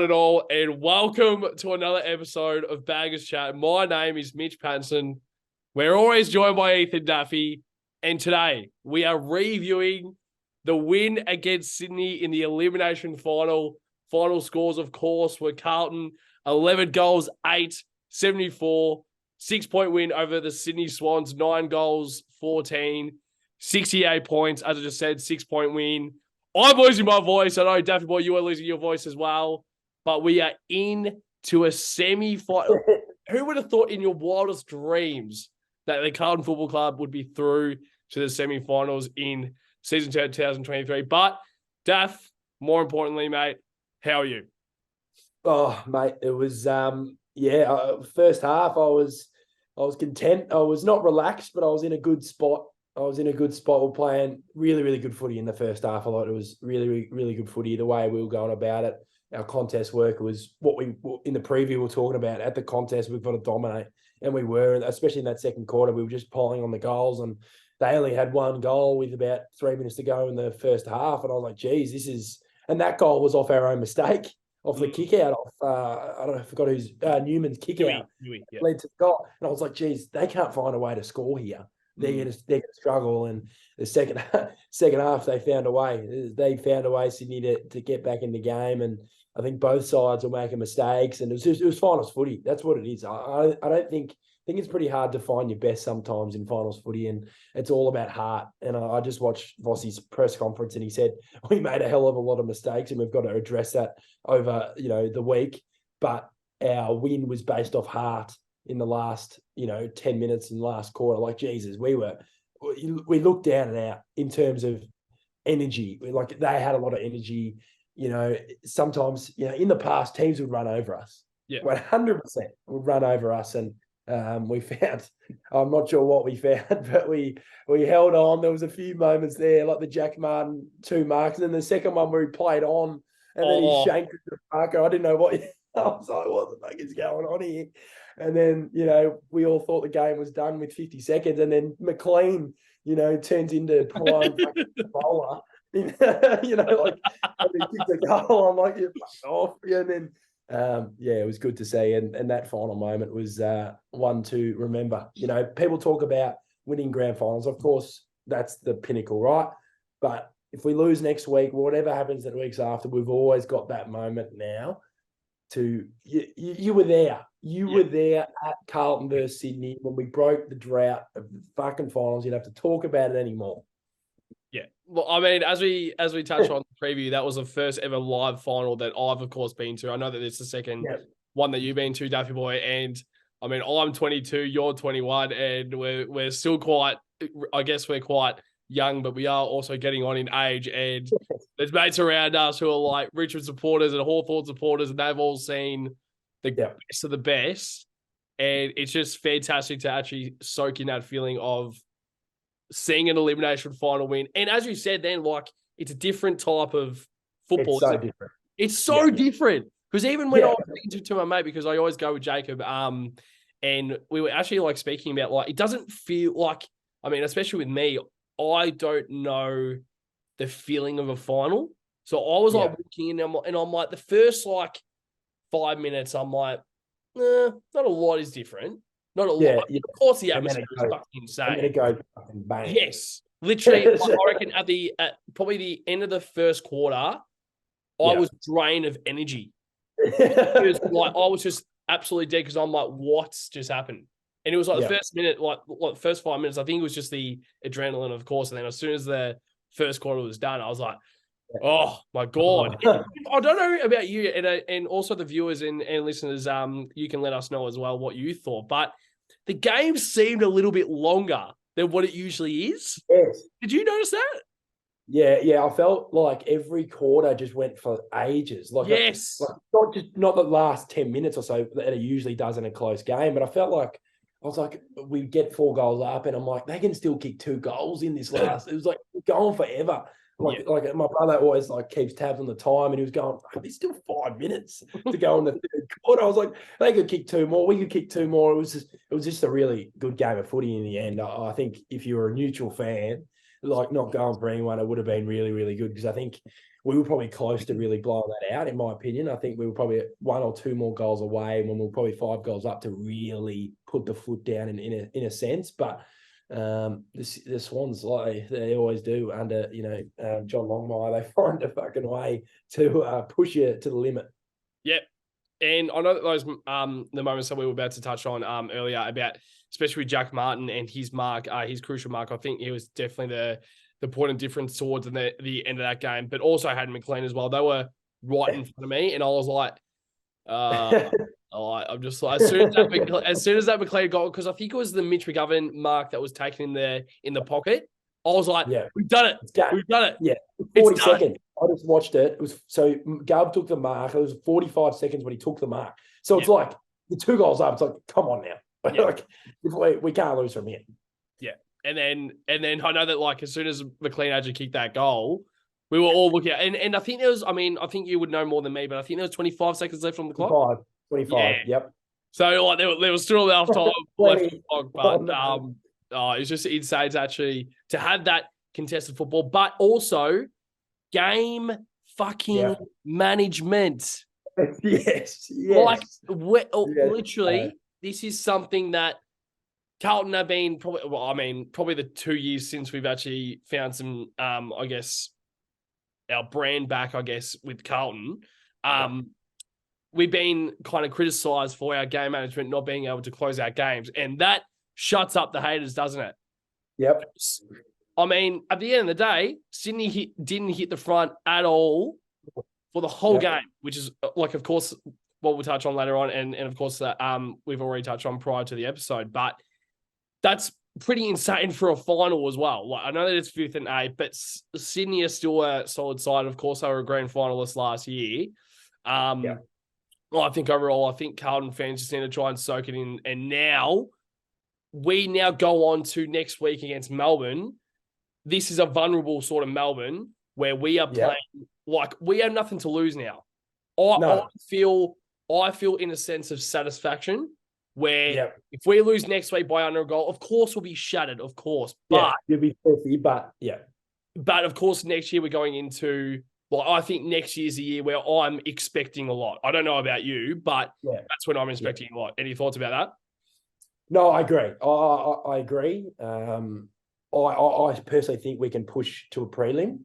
and all, and welcome to another episode of Baggers Chat. My name is Mitch Patson. We're always joined by Ethan Duffy, and today we are reviewing the win against Sydney in the elimination final. Final scores, of course, were Carlton, 11 goals, 8, 74, 6-point win over the Sydney Swans, 9 goals, 14, 68 points. As I just said, 6-point win. I'm losing my voice. I know, Daffy Boy, you are losing your voice as well. But we are into a semi-final. Who would have thought in your wildest dreams that the Carlton Football Club would be through to the semi-finals in season 2023? But, Daff, more importantly, mate, how are you? Oh, mate, it was first half I was content. I was not relaxed, but I was in a good spot. We're playing really, really good footy in the first half. I thought it was really, really, really good footy. The way we were going about it, our contest work was what we in the preview were talking about. At the contest, we've got to dominate, and we were, especially in that second quarter. We were just piling on the goals, and they only had one goal with about 3 minutes to go in the first half. And I was like, geez, this is. And that goal was off our own mistake, off the kick out, I don't know, I forgot who's Newman's kick out led to the goal. And I was like, geez, they can't find a way to score here. They're gonna struggle. And the second half, they found a way. They found a way, Sydney, to get back in the game. And I think both sides were making mistakes. And it was finals footy. That's what it is. I don't think it's pretty hard to find your best sometimes in finals footy, and it's all about heart. And I just watched Vossi's press conference, and he said we made a hell of a lot of mistakes, and we've got to address that over the week. But our win was based off heart in the last 10 minutes in the last quarter. Like, Jesus, we looked down and out in terms of energy. Like, they had a lot of energy. Sometimes in the past teams would run over us. Yeah, 100% would run over us, and we found, I'm not sure what we found, but we held on. There was a few moments there, like the Jack Martin 2 marks, and then the second one where he played on, and then he shanked it to Parker. I didn't know what. I was like, what the fuck is going on here? And then, we all thought the game was done with 50 seconds, and then McLean, turns into prime bowler. And he kicks a goal. I'm like, you fuck off. And then, it was good to see. And that final moment was one to remember. People talk about winning grand finals. Of course, that's the pinnacle, right? But if we lose next week, whatever happens the weeks after, we've always got that moment now. You were there. You were there at Carlton versus Sydney when we broke the drought of the fucking finals. You don't have to talk about it anymore. Yeah. Well, I mean, as we touched on the preview, that was the first ever live final that I've, of course, been to. I know that it's the second one that you've been to, Daffy Boy. And I mean, I'm 22, you're 21, and we're still quite, I guess we're quite young, but we are also getting on in age. And there's mates around us who are like Richmond supporters and Hawthorn supporters, and they've all seen the best of the best. And it's just fantastic to actually soak in that feeling of seeing an elimination final win. And as you said then, like, it's a different type of football. It's so different. It's so different. Because even when I was speaking to my mate, because I always go with Jacob, and we were actually like speaking about, like, it doesn't feel like, I mean, especially with me, I don't know the feeling of a final. So I was like walking in and I'm like, the first like 5 minutes, I'm like, not a lot is different. Not a lot. Yeah. Of course, the atmosphere is fucking insane. I'm gonna go fucking bang. Yes, literally. I reckon at probably the end of the first quarter, I was drained of energy. Because like I was just absolutely dead because I'm like, what's just happened? And it was like the first minute, like the first 5 minutes, I think it was just the adrenaline, of course. And then as soon as the first quarter was done, I was like, oh my God. I don't know about you and also the viewers and listeners, you can let us know as well what you thought. But the game seemed a little bit longer than what it usually is. Yes. Did you notice that? Yeah. I felt like every quarter just went for ages. Like, yes. Not the last 10 minutes or so that it usually does in a close game, but I felt like we get 4 goals up, and I'm like, they can still kick 2 goals in this last. It was like going forever. Like my brother always like keeps tabs on the time, and he was going, there's still 5 minutes to go in the third quarter. I was like, they could kick 2 more. We could kick 2 more. It was just a really good game of footy in the end. I think if you were a neutral fan, like not going for anyone, it would have been really, really good because I think we were probably close to really blowing that out, in my opinion. I think we were probably one or two more goals away when we were probably 5 goals up to really put the foot down in a sense. But the Swans, like they always do under, John Longmire, they find a fucking way to push you to the limit. Yep. And I know that those the moments that we were about to touch on earlier about, especially with Jack Martin and his mark, his crucial mark, I think he was definitely the point of difference towards the end of that game. But also had McLean as well. They were right in front of me, and I was like, I'm just like, as soon as that McLean got, because I think it was the Mitch McGovern mark that was taken in the pocket. I was like, yeah, we've done it. We've done it. Yeah, 40 seconds. I just watched it. It was so Gov took the mark. It was 45 seconds when he took the mark. So it's like the 2 goals up. It's like, come on now, like we can't lose from here. Yeah, and then I know that like as soon as McLean actually kicked that goal, we were all looking at, and I think there was. I mean, I think you would know more than me, but I think there was 25 seconds left on the clock. 25. Yep. So like there was still enough time left on the clock, but it's just insane to actually to have that contested football, but also game fucking management. Yes. Like literally, this is something that Carlton have been probably the 2 years since we've actually found some, I guess, our brand back, I guess, with Carlton. We've been kind of criticised for our game management not being able to close out games, and that shuts up the haters, doesn't it? Yep. I mean, at the end of the day, Sydney didn't hit the front at all for the whole game, which is like, of course, what we'll touch on later on, and of course, we've already touched on prior to the episode, but that's pretty insane for a final as well. Like, I know that it's 5th and 8th, but Sydney is still a solid side. Of course, they were a grand finalist last year. Well, I think overall, Carlton fans just need to try and soak it in. And now, we go on to next week against Melbourne. This is a vulnerable sort of Melbourne where we are playing like we have nothing to lose now. I feel in a sense of satisfaction where if we lose next week by under a goal, of course we'll be shattered, of course. But you'll be filthy, but But of course, next year we're going into, well, I think next year's the year where I'm expecting a lot. I don't know about you, but that's when I'm expecting a lot. Any thoughts about that? No, I agree. I agree. I personally think we can push to a prelim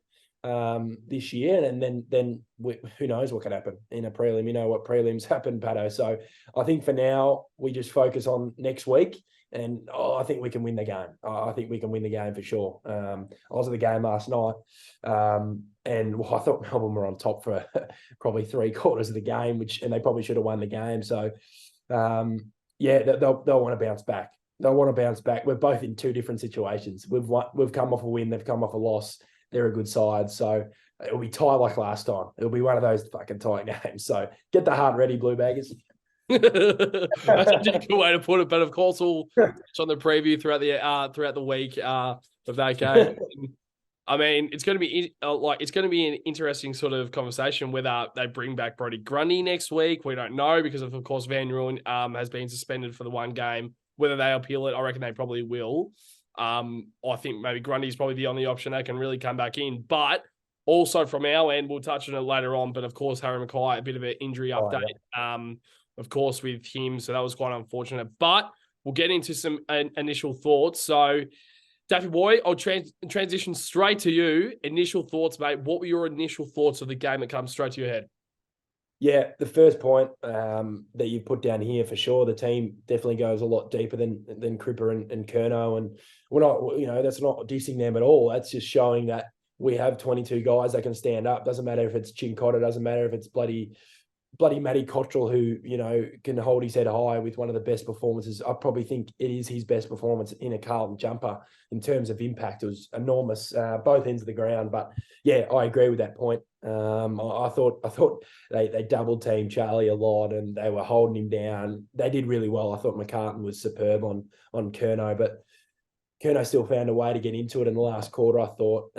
this year, and then who knows what can happen in a prelim. You know what prelims happen, Patto. So I think for now we just focus on next week, and I think we can win the game. I think we can win the game for sure. I was at the game last night, and I thought Melbourne were on top for probably 3/4 of the game, and they probably should have won the game. So they'll want to bounce back. They'll want to bounce back. We're both in 2 different situations. We've come off a win. They've come off a loss. They're a good side. So it'll be tight like last time. It'll be one of those fucking tight games. So get the heart ready, Blue Baggers. That's a good way to put it. But of course, we'll touch on the preview throughout the week of that game. I mean, it's going to be an interesting sort of conversation whether they bring back Brodie Grundy next week. We don't know because of course Van Ruin has been suspended for the one game. Whether they appeal it, I reckon they probably will. I think maybe Grundy's probably the only option that can really come back in. But also from our end, we'll touch on it later on. But of course, Harry Mackay, a bit of an injury update. Of course, with him, so that was quite unfortunate. But we'll get into some initial thoughts. So, Daffy boy, I'll transition straight to you. Initial thoughts, mate. What were your initial thoughts of the game that comes straight to your head? Yeah, the first point that you put down here for sure, the team definitely goes a lot deeper than Cripper and Curnow, and we're not, that's not dissing them at all. That's just showing that we have 22 guys that can stand up. Doesn't matter if it's Chincotta, doesn't matter if it's bloody Matty Cottrell, who can hold his head high with one of the best performances. I probably think it is his best performance in a Carlton jumper in terms of impact. It was enormous, both ends of the ground. But yeah, I agree with that point. I thought they double teamed Charlie a lot and they were holding him down. They did really well. I thought McCartan was superb on Curnow, but Curnow still found a way to get into it in the last quarter. I thought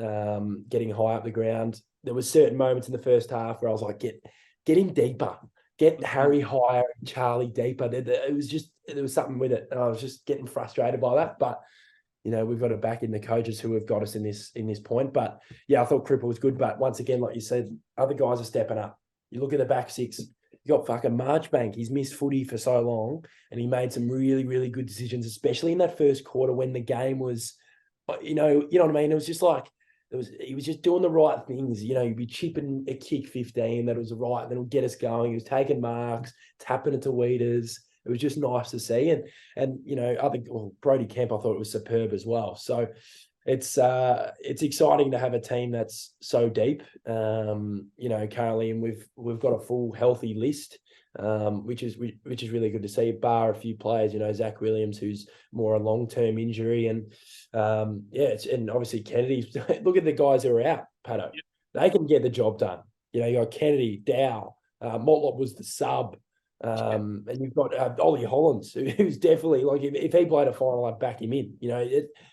getting high up the ground. There were certain moments in the first half where I was like, get him deeper, get Harry higher and Charlie deeper. There was something with it, and I was just getting frustrated by that. But we've got to back in the coaches who have got us in this point. But yeah, I thought Cripple was good. But once again, like you said, other guys are stepping up. You look at the back six. You got fucking Marchbank. He's missed footy for so long, and he made some really, really good decisions, especially in that first quarter when the game was, you know what I mean. It was just like he was just doing the right things. He'd be chipping a kick 15 that was right, and then it'll get us going. He was taking marks, tapping it to Weeders. It was just nice to see, and Brody Kemp, I thought it was superb as well. So it's exciting to have a team that's so deep. Currently, and we've got a full healthy list, which is really good to see. Bar a few players, Zach Williams, who's more a long-term injury, and and obviously Kennedy. Look at the guys who are out, Patto. Yep. They can get the job done. You got Kennedy, Dow, Motlop was the sub. And you've got Ollie Hollands, who's definitely like if he played a final, I'd back him in.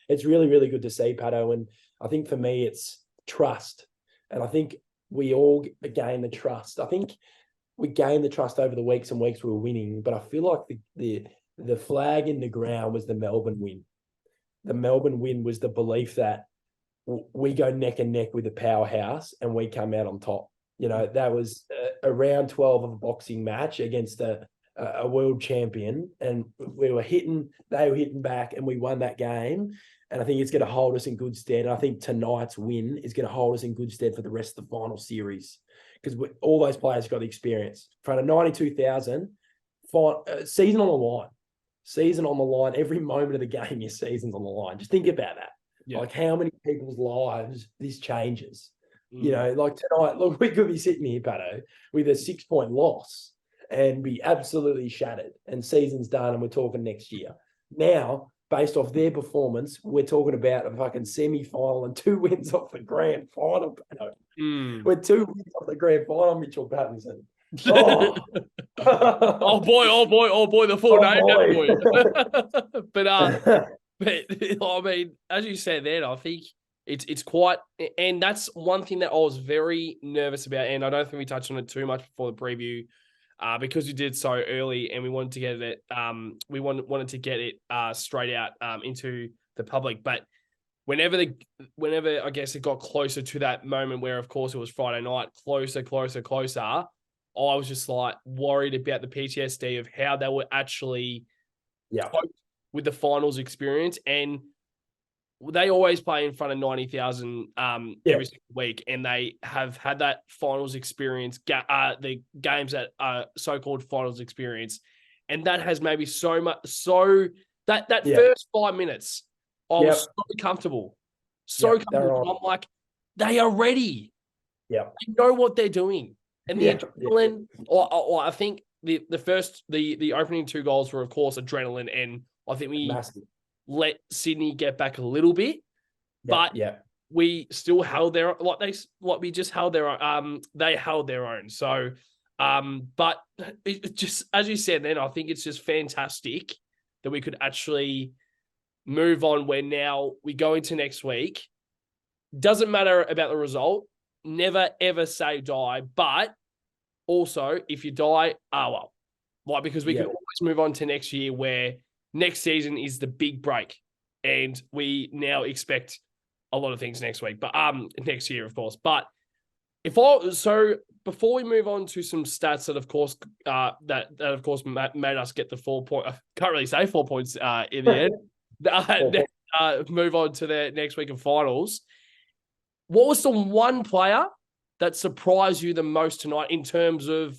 It's really, really good to see, Patto. And I think for me, it's trust. And I think we all gain the trust. I think we gained the trust over the weeks and weeks we were winning, but I feel like the flag in the ground was the Melbourne win. The Melbourne win was the belief that we go neck and neck with the powerhouse and we come out on top. That was a round 12 of a boxing match against a world champion, and they were hitting back, and we won that game. And I think it's going to hold us in good stead. And I think tonight's win is going to hold us in good stead for the rest of the final series, because all those players got the experience. In front of 92,000, season on the line. Season on the line. Every moment of the game, your season's on the line. Just think about that. Yeah. Like how many people's lives this changes. Like tonight, look, we could be sitting here, Patto, with a 6-point loss and be absolutely shattered, and season's done, and we're talking next year. Now, based off their performance, we're talking about a fucking semi-final and 2 wins off the grand final, Patto. We're 2 wins off the grand final, Mitchell Pattinson. Oh. oh boy, the full name, that boy. But I mean, as you said then, I think it's quite, and that's one thing that I was very nervous about, and I don't think we touched on it too much before the preview, because we did so early, and we wanted to get it, wanted to get it straight out into the public. But whenever I guess it got closer to that moment where, of course, it was Friday night, closer, I was just like worried about the PTSD of how they were actually cope with the finals experience. And they always play in front of 90,000 every single week, and they have had that finals experience, the games that are so-called finals experience, and that has maybe so much that first 5 minutes, I was so comfortable, comfortable. I'm like, they are ready. Yeah, they know what they're doing, and the adrenaline. Or I think the opening 2 goals were, of course, adrenaline, and I think we let Sydney get back a little bit, but we still held their they held their own. So, but it just, as you said, then I think it's just fantastic that we could actually move on. Where now we go into next week. Doesn't matter about the result. Never ever say die, but also if you die, well, because we can always move on to next year, where next season is the big break, and we now expect a lot of things next week, but next year, of course. But so before we move on to some stats that, of course, made us get the 4 point. I can't really say 4 points in the end. Move on to the next week of finals. What was the one player that surprised you the most tonight in terms of,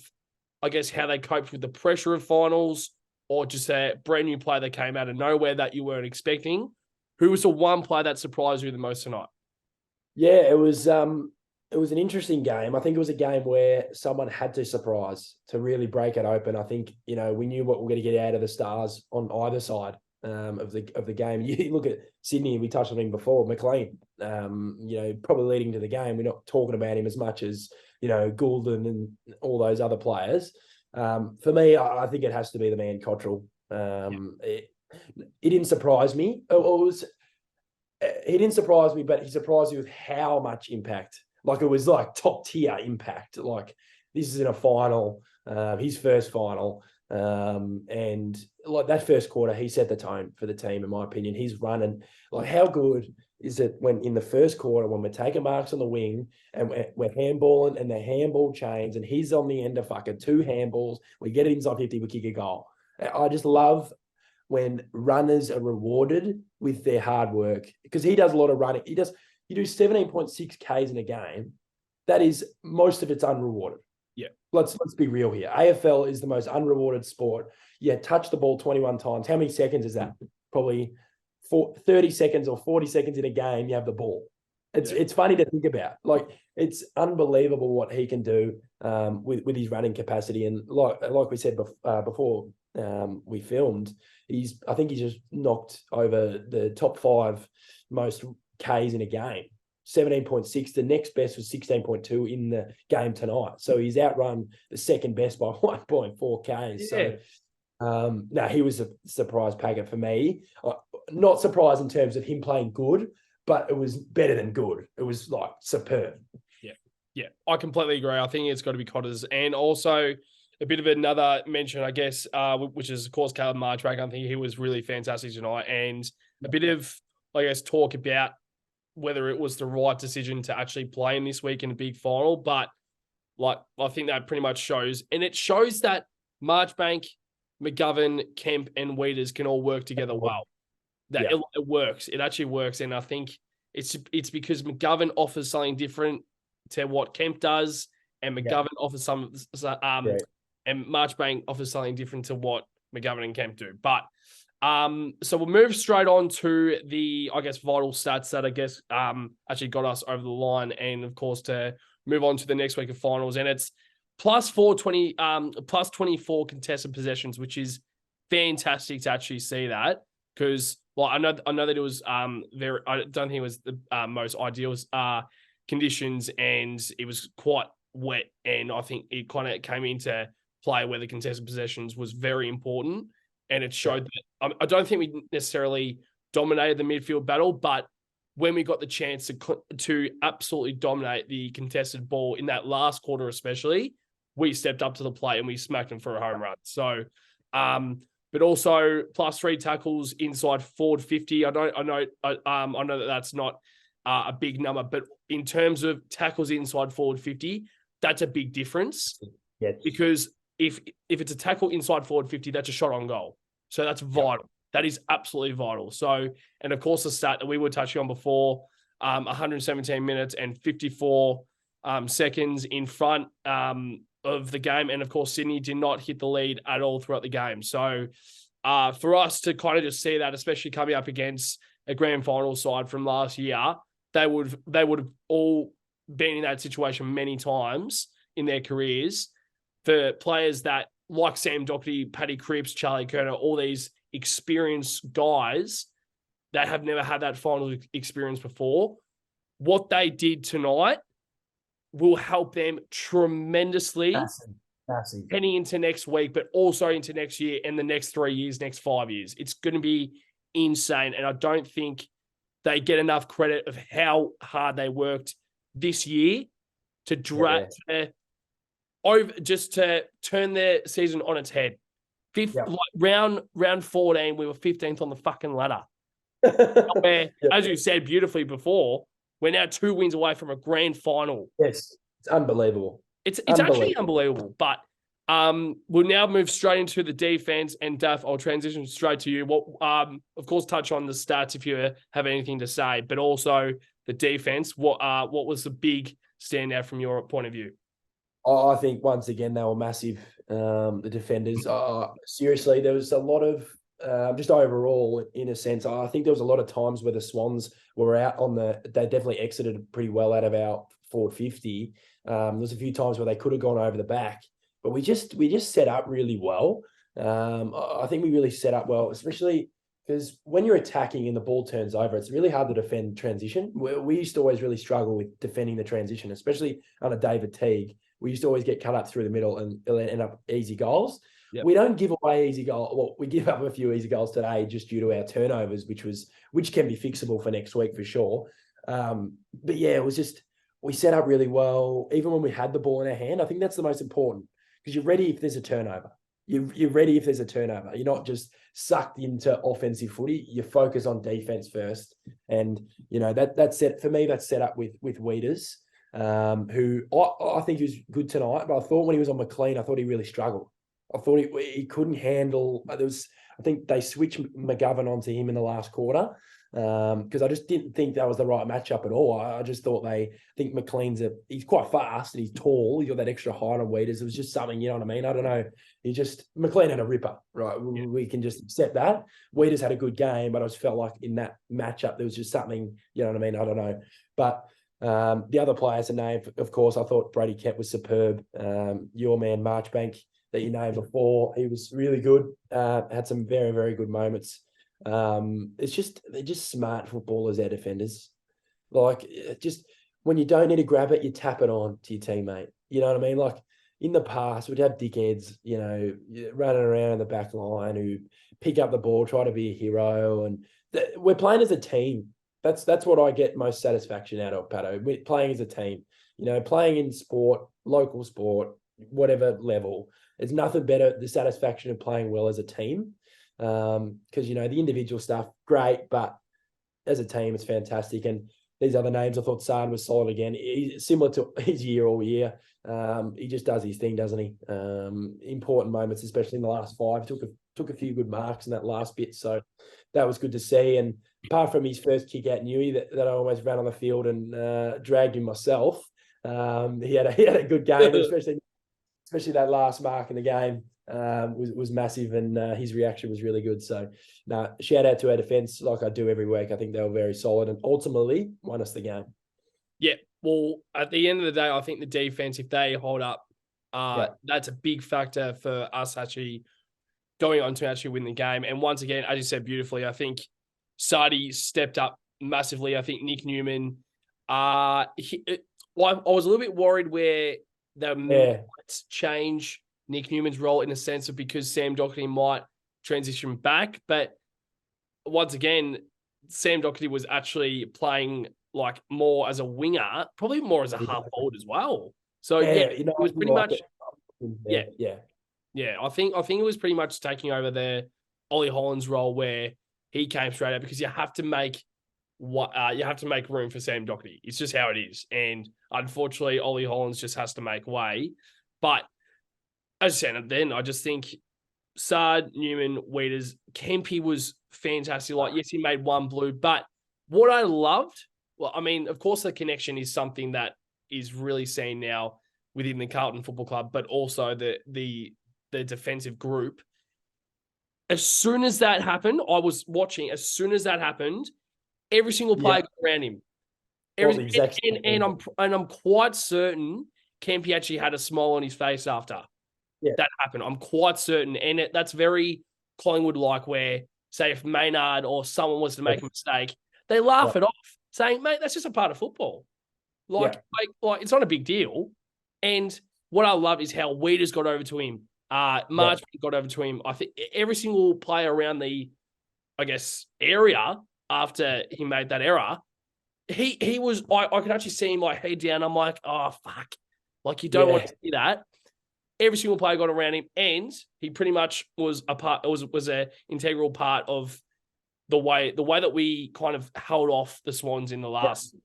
I guess, how they coped with the pressure of finals, or just a brand new player that came out of nowhere that you weren't expecting? Who was the one player that surprised you the most tonight? Yeah, it was an interesting game. I think it was a game where someone had to surprise to really break it open. I think, we knew what we're going to get out of the Stars on either side of the game. You look at Sydney, we touched on him before, McLean, probably leading to the game. We're not talking about him as much as, Goulden and all those other players. For me, I think it has to be the man Cottrell. It didn't surprise me. He didn't surprise me, but he surprised me with how much impact. Like, it was like top tier impact. Like, this is in a final, his first final. And like that first quarter, he set the tone for the team, in my opinion. He's running. Like, how good is it when in the first quarter, when we're taking marks on the wing and we're handballing and the handball chains and he's on the end of fucking 2 handballs, we get it inside 50, we kick a goal. I just love when runners are rewarded with their hard work, because he does a lot of running. You do 17.6 Ks in a game. That is, most of it's unrewarded. Yeah. Let's be real here. AFL is the most unrewarded sport. Yeah, touch the ball 21 times. How many seconds is that? Probably 30 seconds or 40 seconds in a game, you have the ball. It's funny to think about. Like, it's unbelievable what he can do with his running capacity. And like we said before we filmed, I think he's just knocked over the top 5 most Ks in a game. 17.6. The next best was 16.2 in the game tonight. So he's outrun the second best by 1.4 Ks. Yeah. So no, he was a surprise packet for me. Not surprised in terms of him playing good, but it was better than good. It was like superb. Yeah, I completely agree. I think it's got to be Cotters. And also a bit of another mention, I guess, which is, of course, Caleb Marchbank. I think he was really fantastic tonight. And a bit of, I guess, talk about whether it was the right decision to actually play him this week in a big final. But like, I think that pretty much shows. And it shows that Marchbank, McGovern, Kemp, and Weeders can all work together well. That it works. It actually works. And I think it's because McGovern offers something different to what Kemp does, and McGovern offers some and Marchbank offers something different to what McGovern and Kemp do. But so we'll move straight on to the, I guess, vital stats that I guess actually got us over the line, and of course to move on to the next week of finals. And it's plus 420, plus 24 contested possessions, which is fantastic to actually see that, because well, I know that it was very, I don't think it was the most ideal conditions, and it was quite wet, and I think it kind of came into play where the contested possessions was very important, and it showed that I don't think we necessarily dominated the midfield battle, but when we got the chance to absolutely dominate the contested ball in that last quarter especially, we stepped up to the plate and we smacked them for a home run. So but also plus 3 tackles inside forward 50. I know that that's not a big number, but in terms of tackles inside forward 50, that's a big difference. Yes. Because if it's a tackle inside forward 50, that's a shot on goal. So that's vital. Yep. That is absolutely vital. So, and of course, the stat that we were touching on before, 117 minutes and 54 seconds in front of the game. And of course, Sydney did not hit the lead at all throughout the game. So for us to kind of just see that, especially coming up against a grand final side from last year, they would have all been in that situation many times in their careers. For players that, like Sam Doherty, Paddy Cripps, Charlie Kerner, all these experienced guys that have never had that final experience before, what they did tonight will help them tremendously heading into next week, but also into next year and the next 3 years, next 5 years. It's going to be insane. And I don't think they get enough credit of how hard they worked this year to to turn their season on its head. Round 14, we were 15th on the fucking ladder. Where, as you said beautifully before, we're now 2 wins away from a grand final. Yes, it's unbelievable. It's actually unbelievable. But we'll now move straight into the defense, and Daf, I'll transition straight to you. Of course, touch on the stats if you have anything to say, but also the defense. What was the big standout from your point of view? I think once again they were massive. The defenders. Seriously, there was a lot of just overall, in a sense. I think there was a lot of times where the Swans were out they definitely exited pretty well out of our forward 50. There's a few times where they could have gone over the back, but we just set up really well. I think we really set up well, especially because when you're attacking and the ball turns over, it's really hard to defend transition. We used to always really struggle with defending the transition, especially under David Teague. We used to always get cut up through the middle and end up easy goals. Yep. We don't give away easy goals. Well, we give up a few easy goals today just due to our turnovers, which can be fixable for next week for sure. But yeah, it was just, we set up really well. Even when we had the ball in our hand, I think that's the most important, because you're ready if there's a turnover. you're ready if there's a turnover. You're not just sucked into offensive footy. You focus on defense first. And, that's set for me, that's set up with Weeders, who I think he was good tonight, but I thought when he was on McLean, I thought he really struggled. I thought he couldn't handle. I think they switched McGovern onto him in the last quarter because I just didn't think that was the right matchup at all. I just thought think McLean's he's quite fast and he's tall. He's got that extra height on Weeders. It was just something, you know what I mean? I don't know. McLean had a ripper, right? Yeah. We can just accept that. Weeders had a good game, but I just felt like in that matchup there was just something, you know what I mean? I don't know. But the other players to name, of course, I thought Brady Kemp was superb. Your man Marchbank that you named before, he was really good. Had some very, very good moments. They're just smart footballers, our defenders. Like, just when you don't need to grab it, you tap it on to your teammate. You know what I mean? Like in the past, we'd have dickheads, running around in the back line who pick up the ball, try to be a hero, and we're playing as a team. That's what I get most satisfaction out of, Patto. We're playing as a team. Playing in sport, local sport, whatever level. There's nothing better the satisfaction of playing well as a team. Because, the individual stuff, great, but as a team, it's fantastic. And these other names, I thought Sard was solid again. He's similar to his year all year. He just does his thing, doesn't he? Important moments, especially in the last 5. Took a few good marks in that last bit. So that was good to see. And apart from his first kick out Newey that I almost ran on the field and dragged him myself, he had a good game, especially that last mark in the game was massive, and his reaction was really good. So, shout out to our defence, like I do every week. I think they were very solid and ultimately won us the game. Yeah, well, at the end of the day, I think the defence, if they hold up, that's a big factor for us actually going on to actually win the game. And once again, as you said beautifully, I think Sardi stepped up massively. I think Nick Newman, I was a little bit worried where they might change Nick Newman's role in a sense of because Sam Doherty might transition back. But once again, Sam Doherty was actually playing like more as a winger, probably more as a half forward as well. So it was pretty much I think it was pretty much taking over the Ollie Hollands role where he came straight out because you have to make room for Sam Doherty. It's just how it is. And unfortunately, Ollie Hollands just has to make way. But as I said, then I just think Sard, Newman, Weeders, Kempy was fantastic. Like, yes, he made one blue. But what I loved, well, I mean, of course, the connection is something that is really seen now within the Carlton Football Club, but also the defensive group. As soon as that happened, I was watching. As soon as that happened, every single player got around him. I'm quite certain Kempy actually had a smile on his face after that happened. I'm quite certain. And that's very Collingwood-like where, say, if Maynard or someone was to make a mistake, they laugh it off, saying, mate, that's just a part of football. Like it's not a big deal. And what I love is how Weeders got over to him. March got over to him. I think every single player around the, area after he made that error, he was, I could actually see him like head down. I'm like, oh, fuck. Like, you don't want to see that. Every single player got around him, and he pretty much was an integral part of the way that we kind of held off the Swans in the last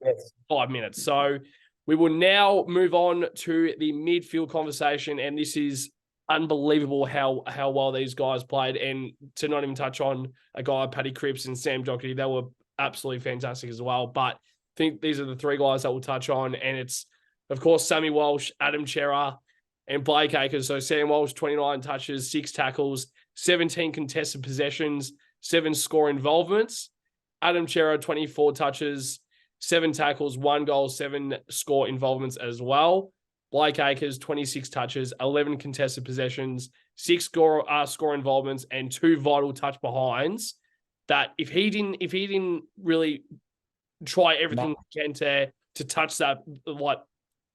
5 minutes. So we will now move on to the midfield conversation, and this is unbelievable how well these guys played, and to not even touch on a guy like Paddy Cripps and Sam Doherty, they were absolutely fantastic as well. But I think these are the 3 guys that we'll touch on, and it's, of course, Sammy Walsh, Adam Chera, and Blake Acres. So Sam Walsh, 29 touches, 6 tackles, 17 contested possessions, 7 score involvements. Adam Chera, 24 touches, 7 tackles, 1 goal, 7 score involvements as well. Blake Acres, 26 touches, 11 contested possessions, 6 score involvements, and 2 vital touch behinds. That if he didn't really try everything he can to touch that, like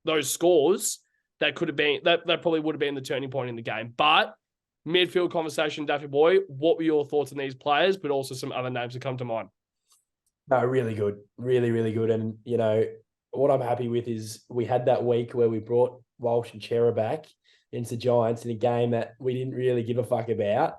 those scores, that probably would have been the turning point in the game. But midfield conversation, Daffy boy, what were your thoughts on these players, but also some other names that come to mind? No, really good. Really, really good. And, what I'm happy with is we had that week where we brought Walsh and Chera back. against the Giants in a game that we didn't really give a fuck about.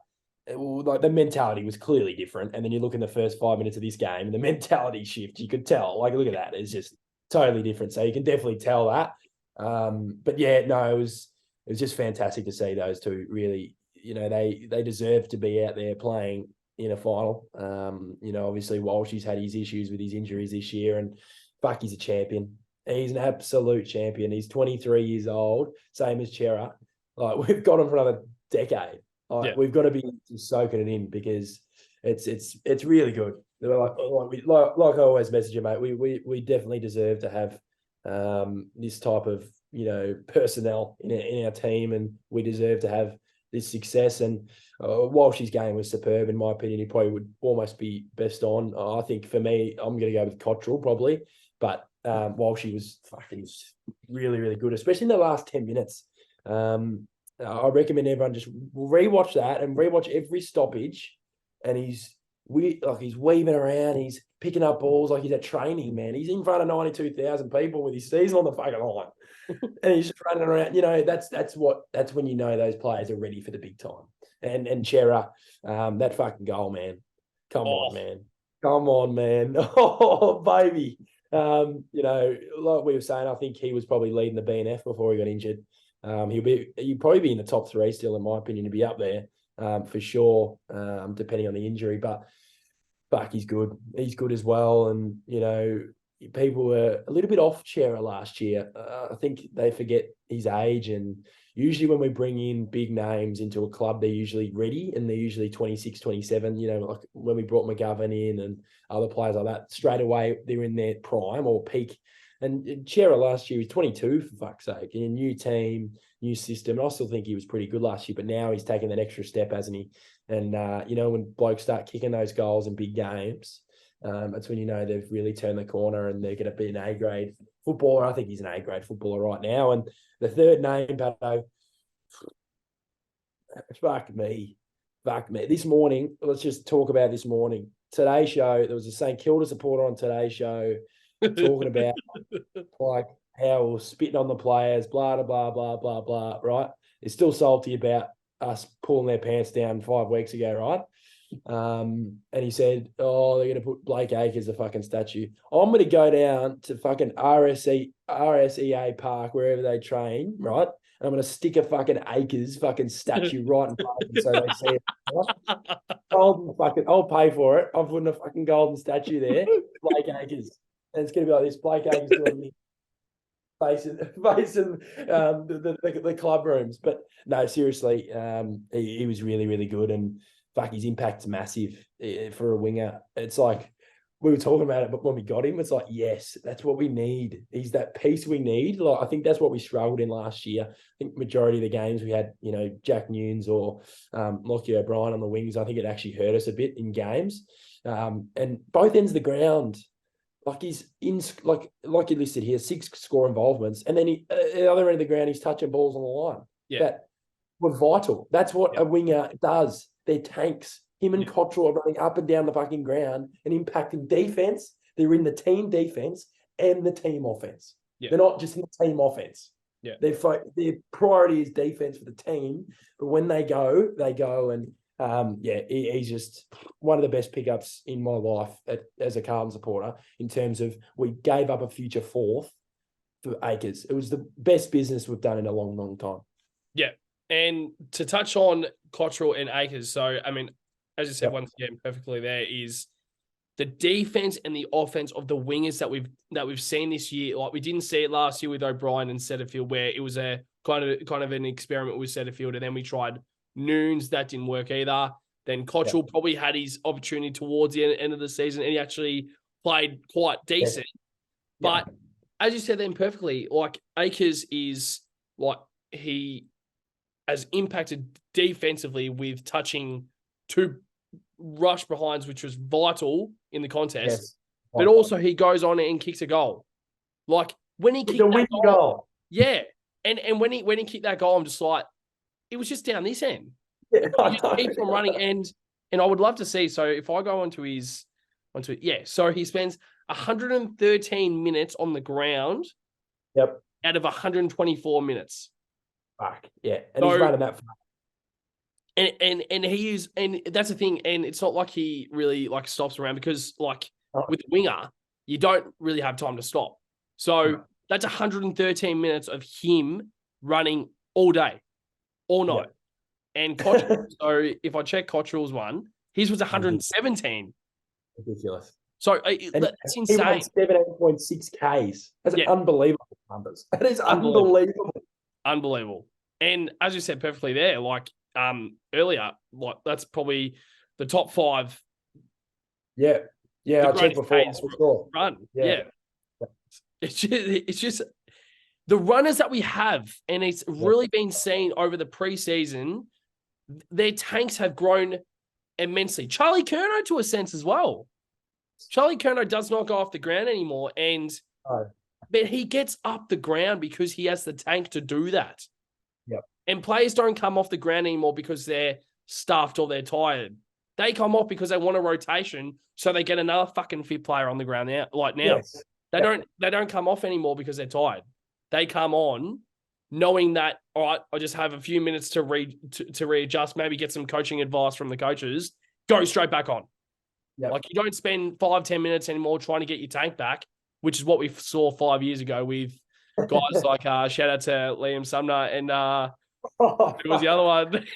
Like the mentality was clearly different. And then you look in the first 5 minutes of this game and the mentality shift, you could tell. Like, look at that. It's just totally different. So you can definitely tell that. But yeah, no, it was just fantastic to see those two really, they deserve to be out there playing in a final. Obviously Walshy's had his issues with his injuries this year, and fuck, he's a champion. He's an absolute champion. He's 23 years old, same as Chera. Like, we've got him for another decade. Like, we've got to be soaking it in because it's really good. Like I always message you, mate. We definitely deserve to have this type of personnel in our team, and we deserve to have this success. And Walshy's game was superb, in my opinion. He probably would almost be best on. I think for me, I'm going to go with Cottrell probably, but Walshy was really, really good, especially in the last 10 minutes. I recommend everyone just rewatch that and rewatch every stoppage. And he's weaving around, he's picking up balls like he's at training, man. He's in front of 92,000 people with his season on the fucking line. And he's just running around. That's when those players are ready for the big time. And Chera, that fucking goal, man. Come on, man. Oh, baby. Like we were saying, I think he was probably leading the BNF before he got injured. He'd probably be in the top 3 still, in my opinion, to be up there for sure, depending on the injury. But fuck, he's good. He's good as well. And, people were a little bit off Chera last year. I think they forget his age. And usually when we bring in big names into a club, they're usually ready, and they're usually 26, 27, like when we brought McGovern in and other players like that, straight away they're in their prime or peak. And Chera last year, he's 22, for fuck's sake, in a new team, new system. And I still think he was pretty good last year, but now he's taken that extra step, hasn't he? And, when blokes start kicking those goals in big games, that's when they've really turned the corner and they're going to be an A-grade footballer. I think he's an A-grade footballer right now. And the third name, Patto, fuck me. This morning, let's just talk about this morning. Today Show, there was a St Kilda supporter on Today Show talking about like how we're spitting on the players, blah, blah, blah, blah, blah, right? They're still salty about us pulling their pants down 5 weeks ago, right? And he said, they're going to put Blake Acres a fucking statue. I'm going to go down to fucking RSEA Park, wherever they train, right? And I'm going to stick a fucking Acres fucking statue right in front of them so they see it. Right? I'll pay for it. I'm putting a fucking golden statue there, Blake Acres. And it's going to be like this, Blake Acres doing me. Facing the club rooms. But no, seriously, he was really, really good. And fuck, his impact's massive for a winger. It's like, we were talking about it, but when we got him, it's like, yes, that's what we need. He's that piece we need. Like, I think that's what we struggled in last year. I think majority of the games we had, Jack Nunes or Lockie O'Brien on the wings. I think it actually hurt us a bit in games. And both ends of the ground, like he's in, like you listed here, 6 score involvements. And then at the other end of the ground, he's touching balls on the line. Yeah. That were vital. That's what a winger does. They're tanks. Him and Cottrell are running up and down the fucking ground and impacting defense. They're in the team defense and the team offense. Yeah. They're not just in the team offense. Yeah. Their priority is defense for the team. But when they go. And he's just one of the best pickups in my life as a Carlton supporter, in terms of we gave up a future 4th for Acres. It was the best business we've done in a long, long time. Yeah. And to touch on Cottrell and Acres, so, I mean, as you said, once again, perfectly there, is the defense and the offense of the wingers that we've seen this year. Like, we didn't see it last year with O'Brien and Setterfield, where it was a kind of an experiment with Setterfield, and then we tried Nunes. That didn't work either. Then Cottrell probably had his opportunity towards the end of the season, and he actually played quite decent. Yeah. But as you said then perfectly, like, Acres is like, he has impacted defensively with touching 2 rush behinds, which was vital in the contest. Yes. But also he goes on and kicks a goal. Like, when he kicked that goal. Yeah. And when he kicked that goal, I'm just like, it was just down this end. Yeah, he just keeps on running. And I would love to see, so if I go so he spends 113 minutes on the ground. Yep. Out of 124 minutes. Fuck. Yeah. And he's So running that. and he is, and that's the thing, and it's not like he really like stops around because like with the winger, you don't really have time to stop. So that's 113 minutes of him running all day, all night. And Cottrell, so if I check Cottrell's one, his was 117. Ridiculous. So And that's he insane. ran 17.6 Ks. That's unbelievable numbers. That is unbelievable. Unbelievable. And as you said perfectly there, like earlier, like that's probably the top 5. Yeah. Yeah, I checked before. For sure. Run. Yeah. It's just the runners that we have, and it's really been seen over the preseason, their tanks have grown immensely. Charlie Curnow to a sense as well. Charlie Curnow does not go off the ground anymore, but he gets up the ground because he has the tank to do that. Yep. And players don't come off the ground anymore because they're stuffed or they're tired. They come off because they want a rotation, so they get another fucking fit player on the ground now. Like now, they don't come off anymore because they're tired. They come on knowing that, all right, I just have a few minutes to readjust, maybe get some coaching advice from the coaches, go straight back on. Yep. Like you don't spend 5-10 minutes anymore trying to get your tank back, which is what we saw 5 years ago with guys like shout out to Liam Sumner and it was the other one.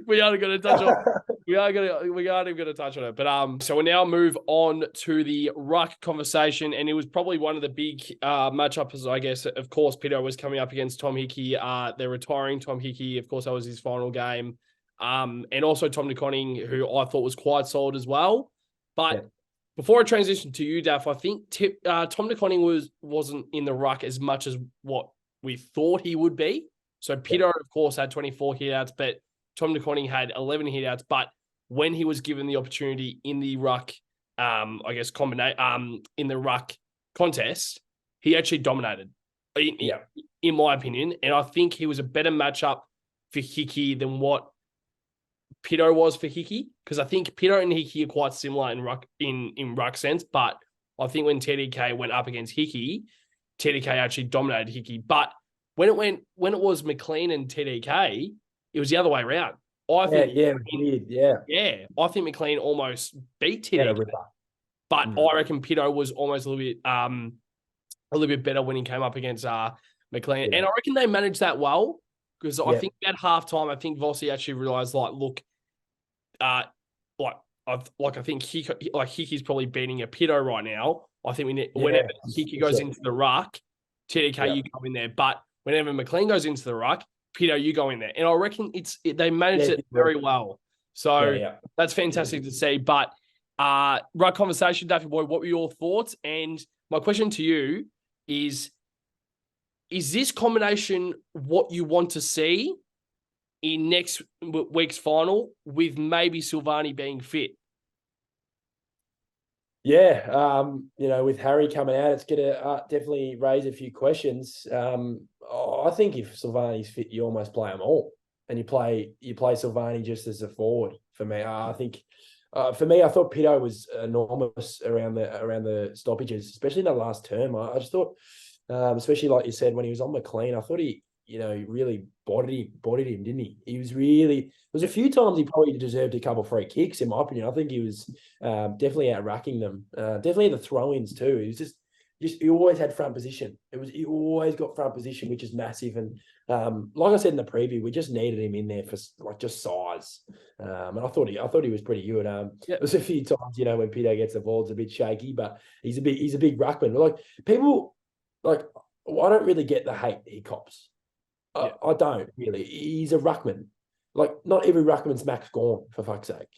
We aren't going to touch on. We aren't even going to touch on it. But so we now move on to the Ruck conversation, and it was probably one of the big matchups. I guess, of course, Pitto was coming up against Tom Hickey. They're retiring Tom Hickey. Of course, that was his final game. And also Tom DeConning, who I thought was quite solid as well. But before I transition to you, Daff, I think Tom DeConning wasn't in the Ruck as much as what we thought he would be. So Pitto, of course, had 24 hitouts, but Tom DeConning had 11 hitouts. But when he was given the opportunity in the Ruck, in the Ruck contest, he actually dominated, in my opinion. And I think he was a better matchup for Hickey than what Pitto was for Hickey, because I think Pitto and Hickey are quite similar in Ruck sense. But I think when TDK went up against Hickey, TDK actually dominated Hickey. But when it was McLean and TDK, it was the other way around. I think McLean almost beat TDK, but I reckon Pitto was almost a little bit better when he came up against McLean, and I reckon they managed that well because I think at halftime, I think Vossi actually realized I think Hickey's probably beating a Pitto right now. I think whenever Hickey goes into the Ruck, TDK you go in there, but whenever McLean goes into the Ruck, Pitto, you go in there. And I reckon they managed it very well. So that's fantastic to see. But Ruck conversation, Daffy Boy, what were your thoughts? And my question to you is this combination what you want to see in next week's final with maybe Silvani being fit? Yeah, with Harry coming out, it's going to definitely raise a few questions. I think if Silvani's fit, you almost play them all, and you play Silvani just as a forward. For me, I think, for me, I thought Pitto was enormous around the stoppages, especially in the last term. I just thought, especially like you said, when he was on McLean, I thought he really bodied him, didn't he? He was really. There was a few times he probably deserved a couple of free kicks, in my opinion. I think he was definitely out-racking them. Definitely the throw-ins too. He was just he always had front position. He always got front position, which is massive. And like I said in the preview, we just needed him in there for just size. And I thought he was pretty good. There was a few times, when Pitto gets the ball, it's a bit shaky, but he's a big ruckman. Like people, I don't really get the hate he cops. I don't really. He's a ruckman. Like, not every ruckman's Max Gawn, for fuck's sake.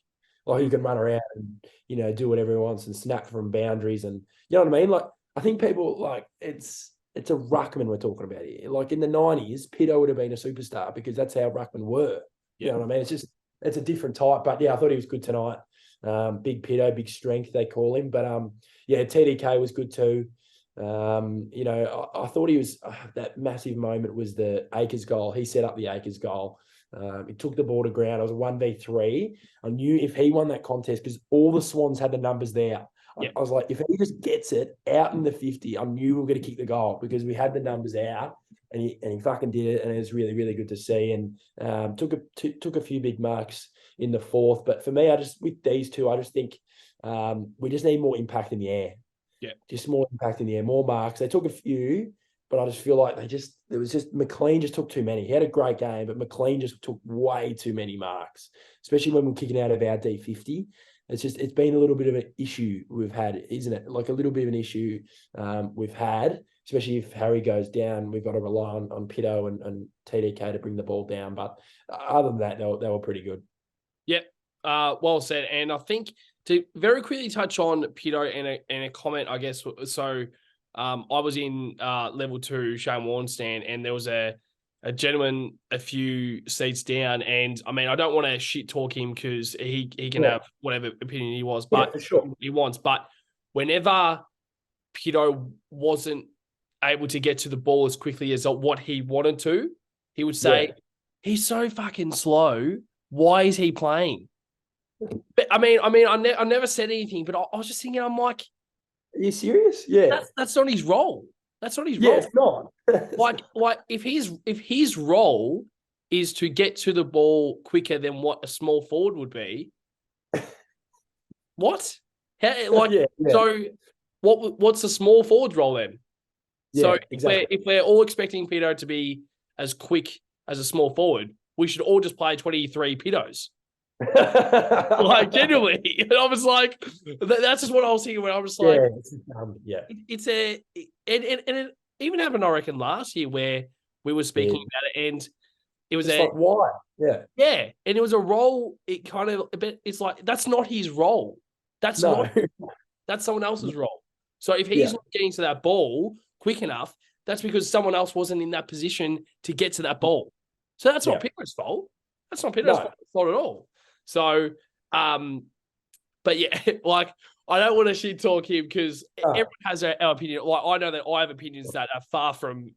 Like, he can run around and, do whatever he wants and snap from boundaries. And, you know what I mean? Like, I think people, it's a ruckman we're talking about here. Like, in the 90s, Pitto would have been a superstar because that's how ruckmen were. You know what I mean? It's a different type. But, yeah, I thought he was good tonight. Big Pitto, big strength, they call him. But, TDK was good too. I thought he was that massive moment was the Akers goal. He set up the Akers goal. He took the ball to ground. It was a 1v3. I knew if he won that contest, because all the Swans had the numbers there. I was like, if he just gets it out in the 50, I knew we were going to kick the goal because we had the numbers out. and he fucking did it, and it was really, really good to see. And took a few big marks in the fourth. But for me, with these two, I just think we just need more impact in the air. Yeah. Just more impact in the air, more marks. They took a few, but I just feel like McLean just took too many. He had a great game, but McLean just took way too many marks, especially when we're kicking out of our D50. It's been a little bit of an issue we've had, isn't it? Like a little bit of an issue we've had, especially if Harry goes down, we've got to rely on Pitto and TDK to bring the ball down. But other than that, they were pretty good. Yep. Well said. And I think to very quickly touch on Pitto and a comment, I guess. So I was in level 2 Shane Warne stand, and there was a gentleman a few seats down, and I mean, I don't want to shit talk him because he can have whatever opinion he wants, but for sure. he wants. But whenever Pitto wasn't able to get to the ball as quickly as what he wanted to, he would say, he's so fucking slow. Why is he playing? But I mean, I never said anything, but I was just thinking, I'm like, are you serious? Yeah. That's not his role. That's not his Yeah, role. it's not. like if his role is to get to the ball quicker than what a small forward would be, what? So what's the small forward role then? Yeah, so exactly. if we're all expecting Pitto to be as quick as a small forward, we should all just play 23 Pittos. Like, genuinely. And I was like, that's just what I was thinking when I was like, it even happened, I reckon, last year where we were speaking about it, and it was like, why? Yeah. Yeah. And it was a role, it's like, that's not his role. That's someone else's role. So if he's not getting to that ball quick enough, that's because someone else wasn't in that position to get to that ball. So that's not Pitto's fault. That's not Pitto's fault at all. So, but yeah, like, I don't want to shit talk him because everyone has their opinion. Like, I know that I have opinions that are far from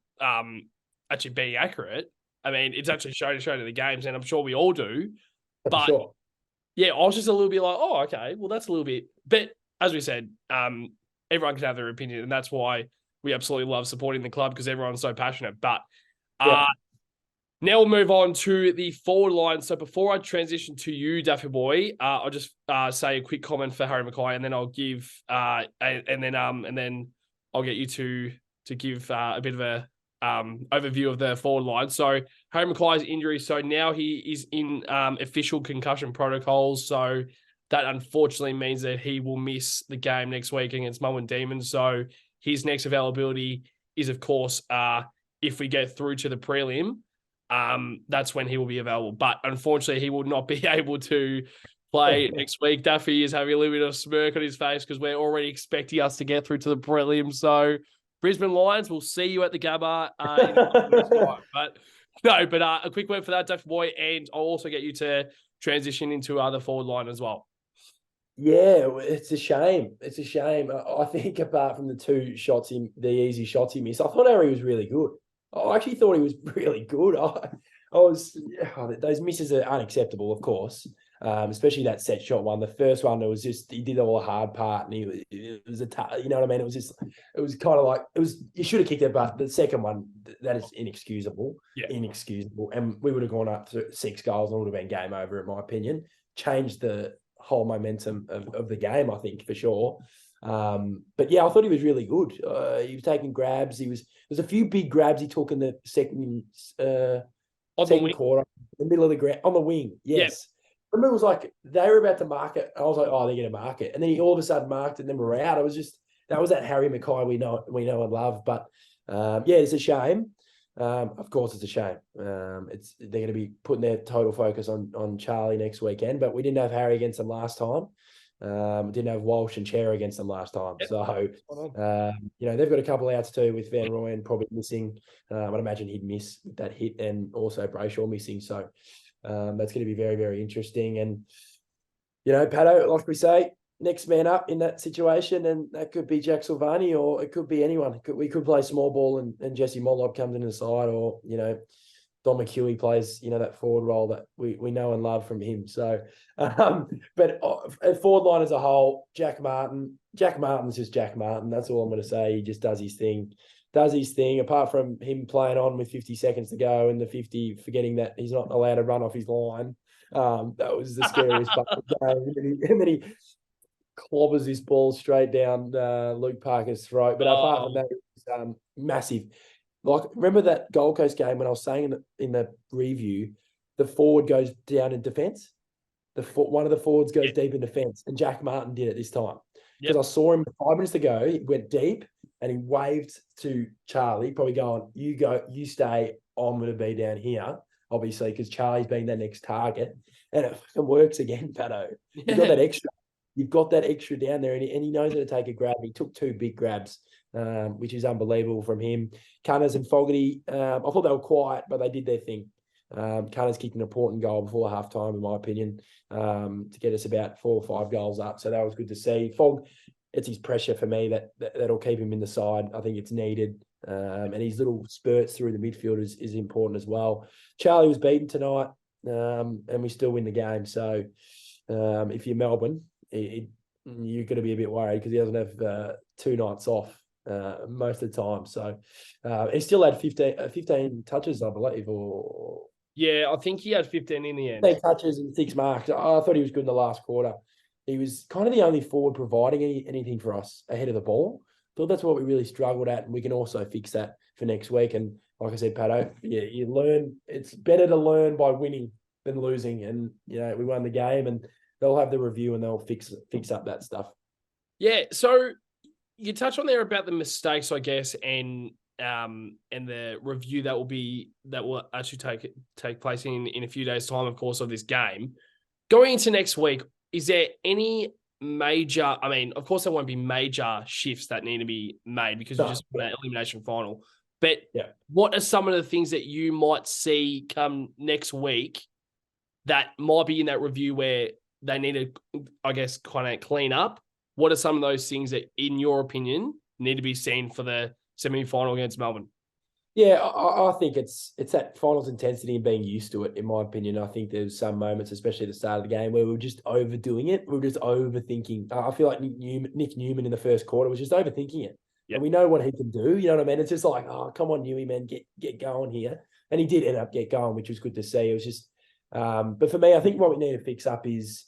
actually being accurate. I mean, it's actually shown in the games, and I'm sure we all do. But yeah, I was just a little bit like, oh, okay, well, that's a little bit. But as we said, everyone can have their opinion, and that's why we absolutely love supporting the club, because everyone's so passionate. But now we'll move on to the forward line. So before I transition to you, Daffy Boy, I'll just say a quick comment for Harry Mackay, and then I'll give and then I'll get you to give a bit of a overview of the forward line. So Harry Mackay's injury. So now he is in official concussion protocols. So that unfortunately means that he will miss the game next week against Melbourne Demons. So his next availability is, of course, if we get through to the prelim. That's when he will be available. But unfortunately, he will not be able to play next week. Duffy is having a little bit of a smirk on his face because we're already expecting us to get through to the prelim. So Brisbane Lions, we'll see you at the Gabba in a couple weeks' time. But a quick word for that, Duffy Boy, and I'll also get you to transition into the forward line as well. Yeah, it's a shame. It's a shame. I think apart from the easy shots he missed, I thought Harry was really good. I actually thought he was really good. Those misses are unacceptable, of course, especially that set shot one. The first one, it was just, he did all the hard part, and it was you know what I mean? It was kind of like, you should have kicked it, but the second one, that is inexcusable. Yeah. Inexcusable. And we would have gone up to 6 goals and it would have been game over, in my opinion. Changed the whole momentum of the game, I think, for sure. But yeah, I thought he was really good. He was taking grabs. There's a few big grabs he took in the second quarter, in the middle of the ground, on the wing. Yes. I remember it was like they were about to mark it. I was like, oh, they're going to mark it. And then he all of a sudden marked it, and then we're out. It was just, that was that Harry Mackay we know and love. But it's a shame. Of course, it's a shame. They're going to be putting their total focus on Charlie next weekend, but we didn't have Harry against them last time. Didn't have Walsh and Chair against them last time. Yep. So, they've got a couple outs too with Van Rooyen probably missing. I'd imagine he'd miss that hit, and also Brayshaw missing. So that's going to be very, very interesting. And, Patto, like we say, next man up in that situation, and that could be Jack Silvani, or it could be anyone. We could play small ball and Jesse Mollop comes in the side, or, Don McHugh plays, that forward role that we know and love from him. So, but forward line as a whole, Jack Martin's just Jack Martin. That's all I'm going to say. He just does his thing. does his thing, apart from him playing on with 50 seconds to go and the 50 forgetting that he's not allowed to run off his line. That was the scariest part of the game. And then he clobbers his ball straight down Luke Parker's throat. But apart from that, it was massive. Like, remember that Gold Coast game when I was saying in the review, the forward goes down in defence? One of the forwards goes deep in defence, and Jack Martin did it this time. Because I saw him 5 minutes ago, he went deep and he waved to Charlie, probably going, you go, you stay, I'm going to be down here, obviously, because Charlie's being their next target. And it fucking works again, Patto. You've got that extra. You've got that extra down there, and he knows how to take a grab. He took 2 big grabs, which is unbelievable from him. Cunners and Fogarty, I thought they were quiet, but they did their thing. Cunners kicked an important goal before halftime, in my opinion, to get us about 4 or 5 goals up. So that was good to see. Fog, it's his pressure for me that'll keep him in the side. I think it's needed. And his little spurts through the midfield is important as well. Charlie was beaten tonight, and we still win the game. So if you're Melbourne, you're going to be a bit worried because he doesn't have 2 nights off most of the time. So he still had 15 touches, I believe, or... Yeah, I think he had 15 in the end. 15 touches and 6 marks. I thought he was good in the last quarter. He was kind of the only forward providing anything for us ahead of the ball. Thought that's what we really struggled at, and we can also fix that for next week. And like I said, Patto, yeah, you learn. It's better to learn by winning than losing. And we won the game, and they'll have the review and they'll fix up that stuff. Yeah. So you touched on there about the mistakes, I guess, and the review that will actually take place in a few days' time, of course, of this game. Going into next week, is there any major? I mean, of course, there won't be major shifts that need to be made because you just won an elimination final. But what are some of the things that you might see come next week that might be in that review where they need to, I guess, kind of clean up? What are some of those things that, in your opinion, need to be seen for the semi-final against Melbourne? Yeah, I think it's that finals intensity and being used to it, in my opinion. I think there's some moments, especially at the start of the game, where we were just overdoing it. We were just overthinking. I feel like Nick Newman in the first quarter was just overthinking it. Yep. And we know what he can do. You know what I mean? It's just like, oh, come on, Newey, man, get going here. And he did end up get going, which was good to see. It was just, but for me, I think what we need to fix up is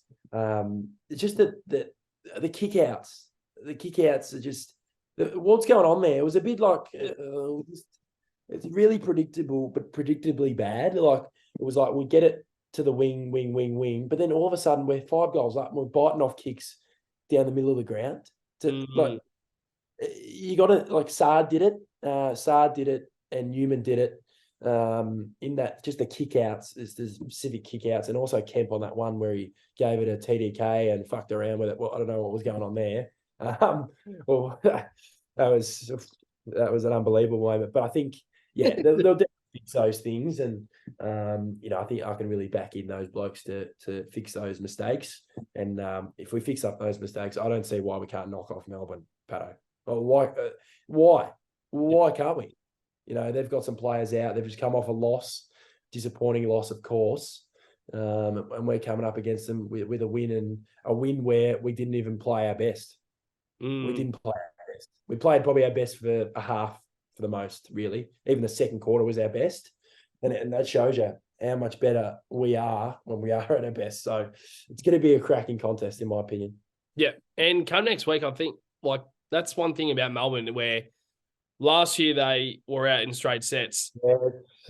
just the kick-outs. The kick-outs are just, what's going on there? It was a bit like, it's really predictable, but predictably bad. Like, it was like, we get it to the wing, but then all of a sudden we're 5 goals up and we're biting off kicks down the middle of the ground. Like, you got to, like, Saad did it, and Newman did it. In that, just the kick-outs, is the specific kick-outs, and also Kemp on that one where he gave it a TDK and fucked around with it. Well, I don't know what was going on there. Well, that was an unbelievable moment. But I think, they'll definitely fix those things, and I think I can really back in those blokes to fix those mistakes. And if we fix up those mistakes, I don't see why we can't knock off Melbourne, Patto. Why can't we? They've got some players out. They've just come off a loss, disappointing loss, of course. And we're coming up against them with a win, and a win where we didn't even play our best. We didn't play our best. We played probably our best for a half, for the most, really. Even the second quarter was our best. And that shows you how much better we are when we are at our best. So it's going to be a cracking contest, in my opinion. Yeah. And come next week, I think, like, that's one thing about Melbourne, where last year they were out in straight sets. Yeah.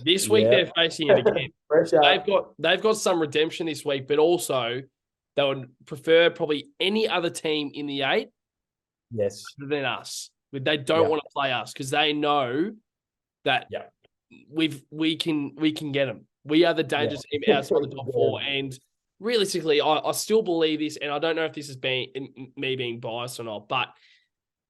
This week they're facing it again. They've got some redemption this week, but also they would prefer probably any other team in the 8 than us. But they don't want to play us because they know that we can get them. We are the dangerous team outside the top 4. And realistically, I still believe this, and I don't know if this is me being biased or not, but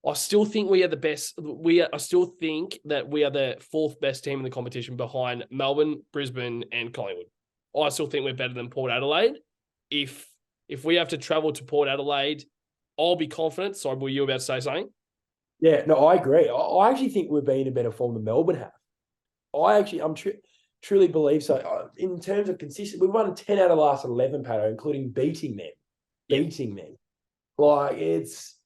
I still think we are the best. I still think that we are the 4th best team in the competition behind Melbourne, Brisbane, and Collingwood. I still think we're better than Port Adelaide. If we have to travel to Port Adelaide, I'll be confident. Sorry, were you about to say something? Yeah, no, I agree. I actually think we're being in a better form than Melbourne have. I'm truly believe so. In terms of consistency, we've won 10 out of the last 11, Patto, including beating them. Beating them. Like, it's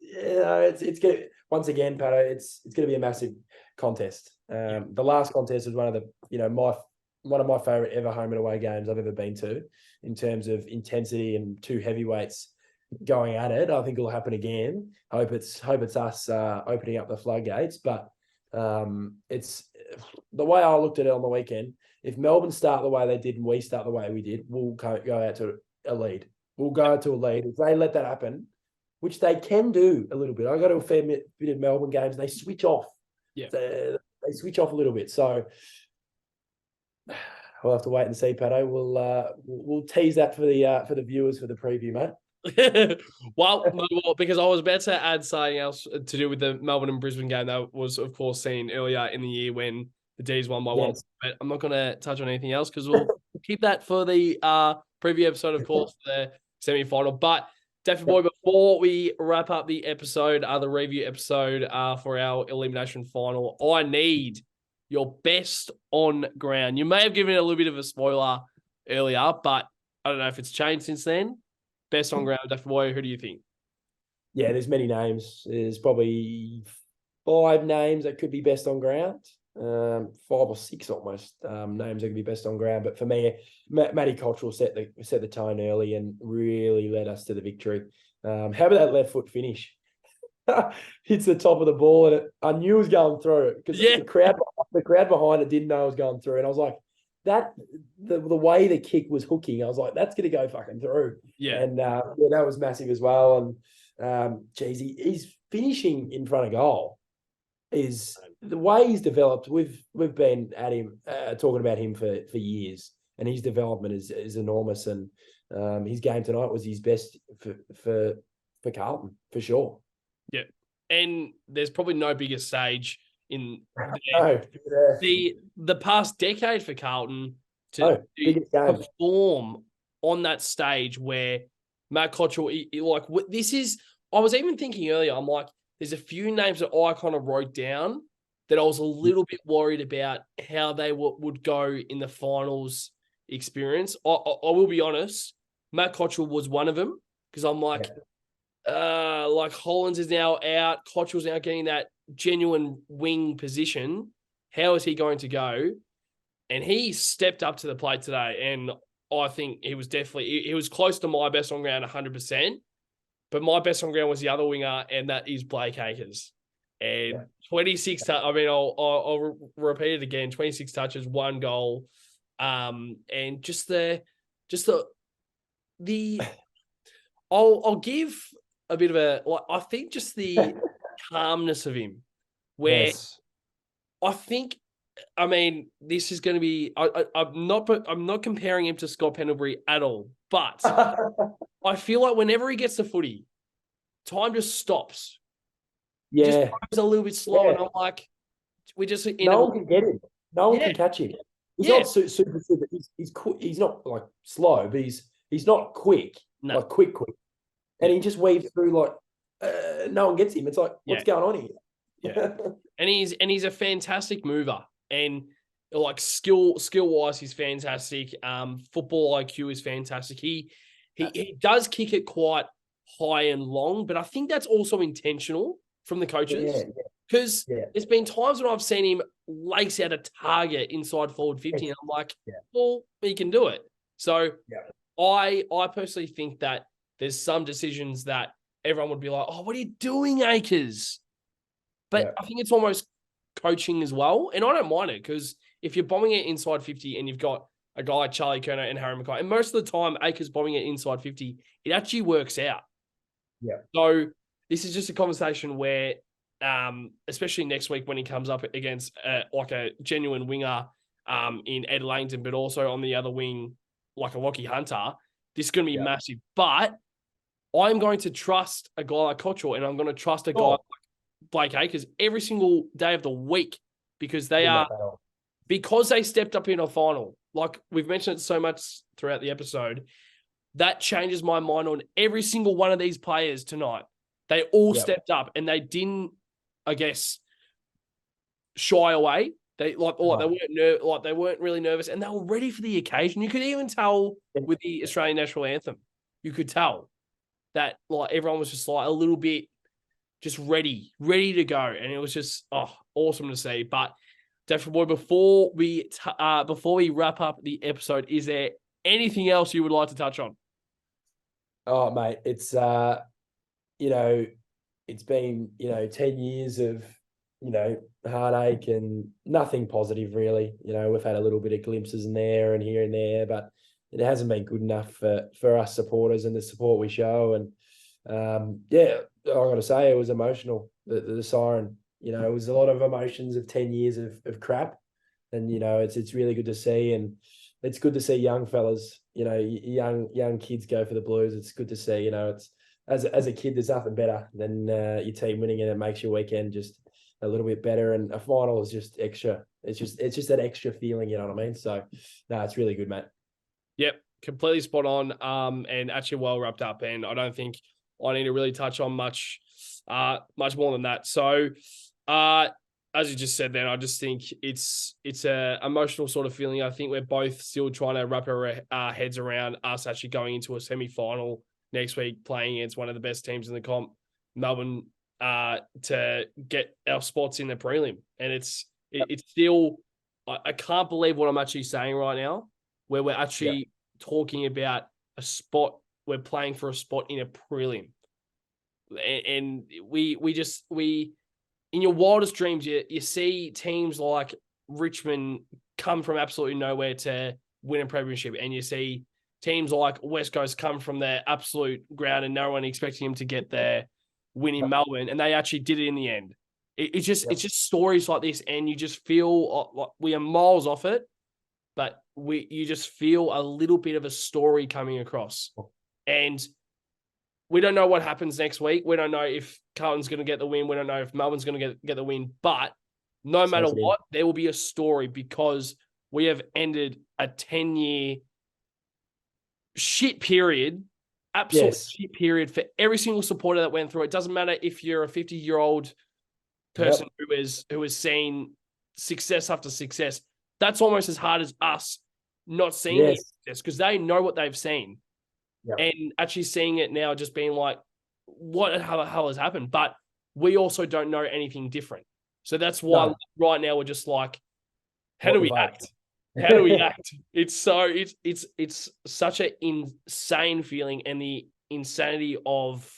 it's gonna once again, Patto. It's gonna be a massive contest. The last contest was one of my favorite ever home and away games I've ever been to, in terms of intensity and two heavyweights going at it. I think it'll happen again. Hope it's us opening up the floodgates. But it's the way I looked at it on the weekend. If Melbourne start the way they did and we start the way we did, we'll go out to a lead. We'll go to a lead. If they let that happen, which they can do a little bit. I go to a fair bit of Melbourne games. They switch off. Yeah, they switch off a little bit. So we'll have to wait and see, Patto. We'll tease that for the viewers for the preview, mate. well, because I was about to add something else to do with the Melbourne and Brisbane game that was, of course, seen earlier in the year when the D's won by one. But I'm not going to touch on anything else because we'll keep that for the preview episode, of course, for the semi-final. But definitely, before we wrap up the episode, the review episode for our elimination final, I need your best on ground. You may have given it a little bit of a spoiler earlier, but I don't know if it's changed since then. Best on ground, Boy, who do you think? Yeah, there's many names. There's probably 5 names that could be best on ground. 5 or 6 almost names that could be best on ground. But for me, Matty Cottrell set the tone early and really led us to the victory. How about that left foot finish? Hits the top of the ball and I knew it was going through because the crowd behind it didn't know it was going through. And I was like, the way the kick was hooking, I was like, that's going to go fucking through. Yeah. And that was massive as well. And he's finishing in front of goal. Is the way he's developed. We've been at him talking about him for years, and his development is enormous. And his game tonight was his best for Carlton for sure. Yeah, and there's probably no bigger stage in the past decade for Carlton to perform on that stage where Matt Cottrell, this is. I was even thinking earlier, I'm like, there's a few names that I kind of wrote down that I was a little bit worried about how they would go in the finals experience. I will be honest, Matt Cottrell was one of them because I'm like, Hollins is now out, Cottrell's now getting that genuine wing position. How is he going to go? And he stepped up to the plate today, and I think he was close to my best on ground 100%. But my best on ground was the other winger, and that is Blake Acres. And 26, I'll repeat it again, 26 touches, 1 goal. And I'll give a bit of I think just the calmness of him, where I think, this is going to be, I'm not comparing him to Scott Pendlebury at all, but I feel like whenever he gets the footy, time just stops. Yeah. Just goes a little bit slow, and I'm like, we just... No one can get him. No one can catch him. He's not super. He's not like slow, but he's not quick, like quick. And he just weaves through no one gets him. It's like, what's going on here? Yeah. and he's a fantastic mover, and skill wise, he's fantastic. Football IQ is fantastic. He does kick it quite high and long, but I think that's also intentional from the coaches, because there's been times when I've seen him lace out a target inside forward 50, and I'm like, well, he can do it. So I personally think that there's some decisions that everyone would be like, oh, what are you doing, Acres? But I think it's almost coaching as well, and I don't mind it, because if you're bombing it inside 50 and you've got a guy like Charlie Kerner and Harry Mackay, and most of the time Acres bombing it inside 50, it actually works out. Yeah. So this is just a conversation where, especially next week when he comes up against a genuine winger in Ed Langton, but also on the other wing, like a Lockie Hunter, this is going to be massive. But I'm going to trust a guy like Cottrell, and I'm going to trust a guy like Blake Acres every single day of the week, because because they stepped up in a final. Like we've mentioned it so much throughout the episode, that changes my mind on every single one of these players tonight. They all stepped up, and they didn't, I guess, shy away. They they weren't really nervous, and they were ready for the occasion. You could even tell with the Australian national anthem. You could tell that everyone was just a little bit just ready to go. And it was just awesome to see. But Daffy boy, before we wrap up the episode, is there anything else you would like to touch on? Oh, mate, it's it's been 10 years of heartache and nothing positive really. We've had a little bit of glimpses in there and here and there, but it hasn't been good enough for us supporters and the support we show. And I got to say, it was emotional. The siren, it was a lot of emotions of 10 years of crap. And, it's really good to see. And it's good to see young fellas, young kids go for the Blues. It's good to see, it's as a kid, there's nothing better than your team winning, and it makes your weekend just a little bit better. And a final is just extra. It's just that extra feeling, you know what I mean? So, no, it's really good, mate. Yep, completely spot on. And actually well wrapped up. And I don't think I need to really touch on much more than that. So, as you just said, then I just think it's a emotional sort of feeling. I think we're both still trying to wrap our heads around us actually going into a semi-final next week, playing against one of the best teams in the comp, Melbourne, to get our spots in the prelim. And it's still, I can't believe what I'm actually saying right now, where we're actually talking about a spot. We're playing for a spot in a prelim. And we in your wildest dreams, you see teams like Richmond come from absolutely nowhere to win a premiership, and you see teams like West Coast come from their absolute ground and no one expecting them to get their win in Melbourne, and they actually did it in the end. It's just stories like this, and you just feel like we are miles off it, but you just feel a little bit of a story coming across. And we don't know what happens next week. We don't know if Carlton's going to get the win. We don't know if Melbourne's going to get the win. But no matter what, there will be a story, because we have ended a 10-year shit period, absolute shit period for every single supporter that went through it. It doesn't matter if you're a 50-year-old person who has seen success after success. That's almost as hard as us not seeing the success, because they know what they've seen. And actually seeing it now, just being like, what the hell has happened? But we also don't know anything different. So that's why right now we're just like, how do we act? How do we act? It's such an insane feeling, and the insanity of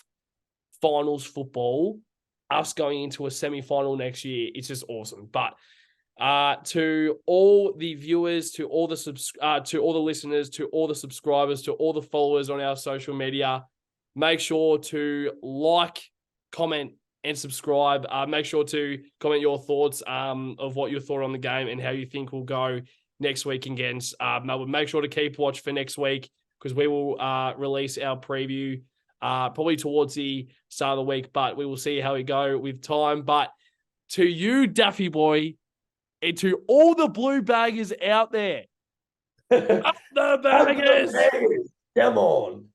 finals football, us going into a semi-final next year, it's just awesome. But to all the viewers, to all the listeners, to all the subscribers, to all the followers on our social media, make sure to like, comment, and subscribe. Make sure to comment your thoughts of what you thought on the game and how you think will go next week against Melbourne. Make sure to keep watch for next week, because we will release our preview probably towards the start of the week, but we will see how we go with time. But to you, Daffy boy, and to all the blue baggers out there, up the baggers! Come on.